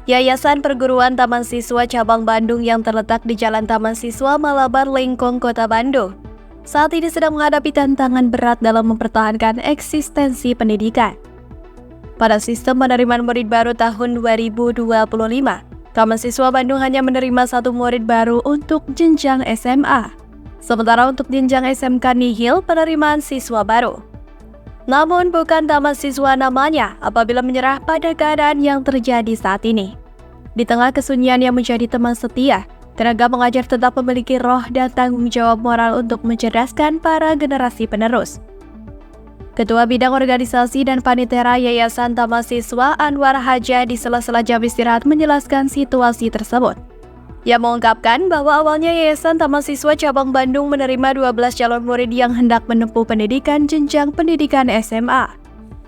Yayasan Perguruan Taman Siswa Cabang Bandung yang terletak di Jalan Taman Siswa Malabar Lengkong, Kota Bandung, saat ini sedang menghadapi tantangan berat dalam mempertahankan eksistensi pendidikan. Pada sistem penerimaan murid baru tahun 2025, Taman Siswa Bandung hanya menerima 1 murid baru untuk jenjang SMA. Sementara untuk jenjang SMK nihil penerimaan siswa baru. Namun bukan taman siswa namanya apabila menyerah pada keadaan yang terjadi saat ini. Di tengah kesunyian yang menjadi teman setia, tenaga pengajar tetap memiliki roh dan tanggung jawab moral untuk mencerdaskan para generasi penerus. Ketua Bidang Organisasi dan Panitera Yayasan Taman Siswa Anwar Haja di sela-sela jam istirahat menjelaskan situasi tersebut. Ia mengungkapkan bahwa awalnya Yayasan Taman Siswa Cabang Bandung menerima 12 calon murid yang hendak menempuh pendidikan jenjang pendidikan SMA.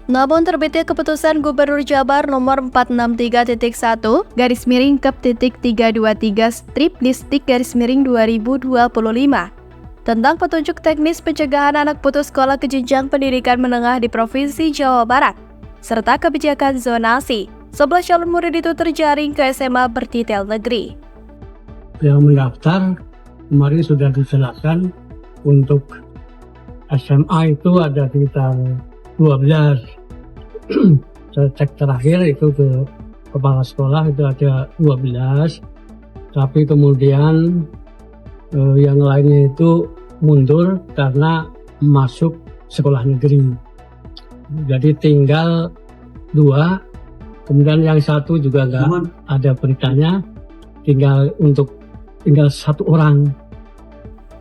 Namun terbitnya keputusan Gubernur Jabar nomor 463.Kep.323/Distrik/2025 tentang petunjuk teknis pencegahan anak putus sekolah ke jenjang pendidikan menengah di Provinsi Jawa Barat, serta kebijakan zonasi. 11 calon murid itu terjaring ke SMA bertitel negeri. Yang mendaftar kemarin sudah dijelaskan untuk SMA itu ada sekitar 12. Saya cek terakhir itu ke kepala sekolah itu ada 12, tapi kemudian yang lainnya itu mundur karena masuk sekolah negeri. Jadi tinggal 2, kemudian yang 1 juga nggak ada beritanya, tinggal 1 orang.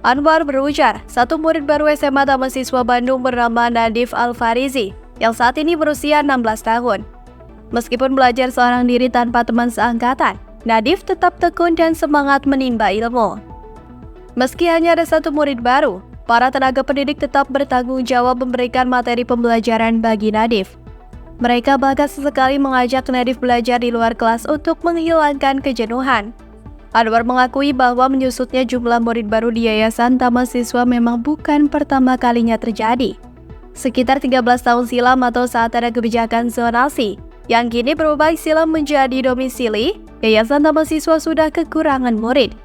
Anwar berujar, 1 murid baru SMA Taman Siswa Bandung bernama Nadif Al-Farizi yang saat ini berusia 16 tahun. Meskipun belajar seorang diri tanpa teman seangkatan, Nadif tetap tekun dan semangat menimba ilmu. Meski hanya ada 1 murid baru, para tenaga pendidik tetap bertanggung jawab memberikan materi pembelajaran bagi Nadif. Mereka bahkan sesekali mengajak Nadif belajar di luar kelas untuk menghilangkan kejenuhan. Anwar mengakui bahwa menyusutnya jumlah murid baru di Yayasan Taman Siswa memang bukan pertama kalinya terjadi. Sekitar 13 tahun silam atau saat ada kebijakan zonasi, yang kini berubah silam menjadi domisili, Yayasan Taman Siswa sudah kekurangan murid.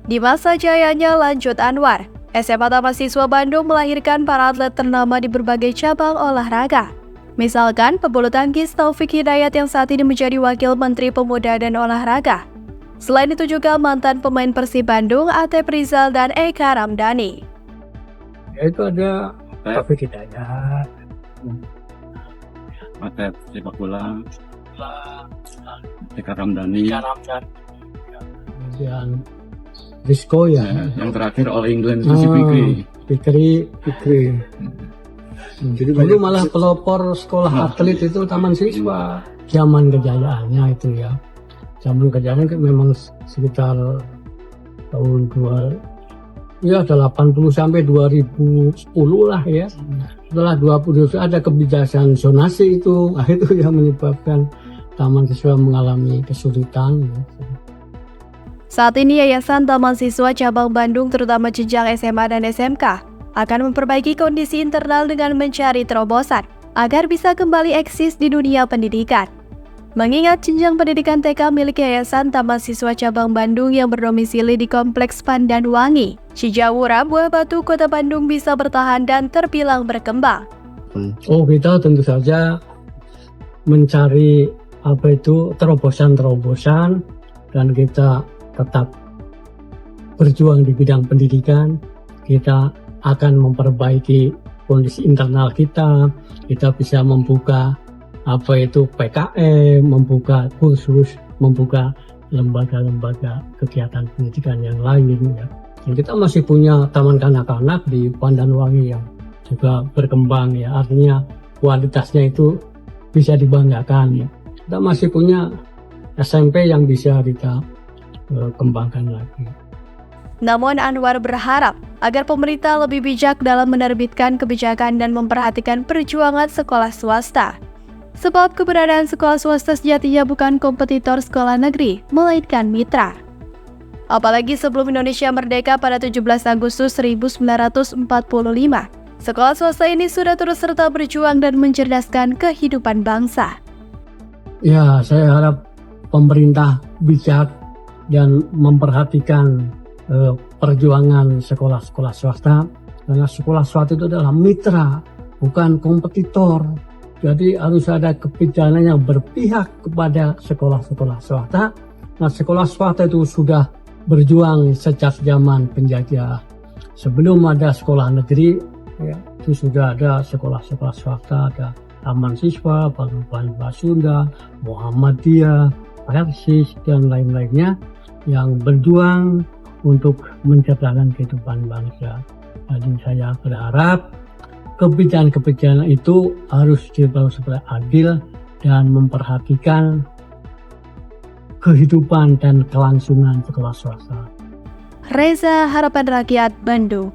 Di masa jayanya, lanjut Anwar, SMA Taman Siswa Bandung melahirkan para atlet ternama di berbagai cabang olahraga. Misalkan pebulu tangkis Taufik Hidayat yang saat ini menjadi Wakil Menteri Pemuda dan Olahraga. Selain itu juga mantan pemain Persib Bandung, Atep Rizal dan Eka Ramdhani. Itu ada Taufik Hidayat, Atep sepak bola, Eka Ramdhani, kemudian Rizko ya. Yang terakhir All England itu si Fikri. Jadi dulu malah pelopor sekolah atlet itu Taman Siswa. Zaman kejayaannya itu ya. Zaman kejayaannya memang sekitar tahun 80 sampai 2010 lah ya. Setelah 20 ada kebijakan zonasi itu yang menyebabkan Taman Siswa mengalami kesulitan. Saat ini Yayasan Taman Siswa Cabang Bandung terutama jenjang SMA dan SMK akan memperbaiki kondisi internal dengan mencari terobosan agar bisa kembali eksis di dunia pendidikan. Mengingat jenjang pendidikan TK milik Yayasan Taman Siswa Cabang Bandung yang berdomisili di Kompleks Pandanwangi, Cijawura, Buah Batu, Kota Bandung bisa bertahan dan terbilang berkembang. Kita tentu saja mencari terobosan dan kita tetap berjuang di bidang pendidikan. Kita akan memperbaiki kondisi internal kita bisa membuka PKM, membuka kursus, membuka lembaga-lembaga kegiatan pendidikan yang lain ya. Dan kita masih punya taman kanak-kanak di Pandanwangi yang juga berkembang ya, artinya kualitasnya itu bisa dibanggakan ya. Kita masih punya SMP yang bisa kita kembangkan lagi. Namun Anwar berharap agar pemerintah lebih bijak dalam menerbitkan kebijakan dan memperhatikan perjuangan sekolah swasta. Sebab keberadaan sekolah swasta sejatinya bukan kompetitor sekolah negeri, melainkan mitra. Apalagi sebelum Indonesia merdeka pada 17 Agustus 1945, sekolah swasta ini sudah terus serta berjuang dan mencerdaskan kehidupan bangsa. Ya, saya harap pemerintah bijak dan memperhatikan perjuangan sekolah-sekolah swasta, karena sekolah swasta itu adalah mitra, bukan kompetitor. Jadi harus ada kebijakan yang berpihak kepada sekolah-sekolah swasta. Nah, sekolah swasta itu sudah berjuang sejak zaman penjajah. Sebelum ada sekolah negeri, ya, itu sudah ada sekolah-sekolah swasta, ada Taman Siswa, Paguyuban Sunda, Muhammadiyah, Persis, dan lain-lainnya yang berjuang untuk mencerdaskan kehidupan bangsa. Jadi saya berharap kebijakan-kebijakan itu harus dilakukan secara adil dan memperhatikan kehidupan dan kelangsungan sekolah swasta. Reza, Harapan Rakyat, Bandung.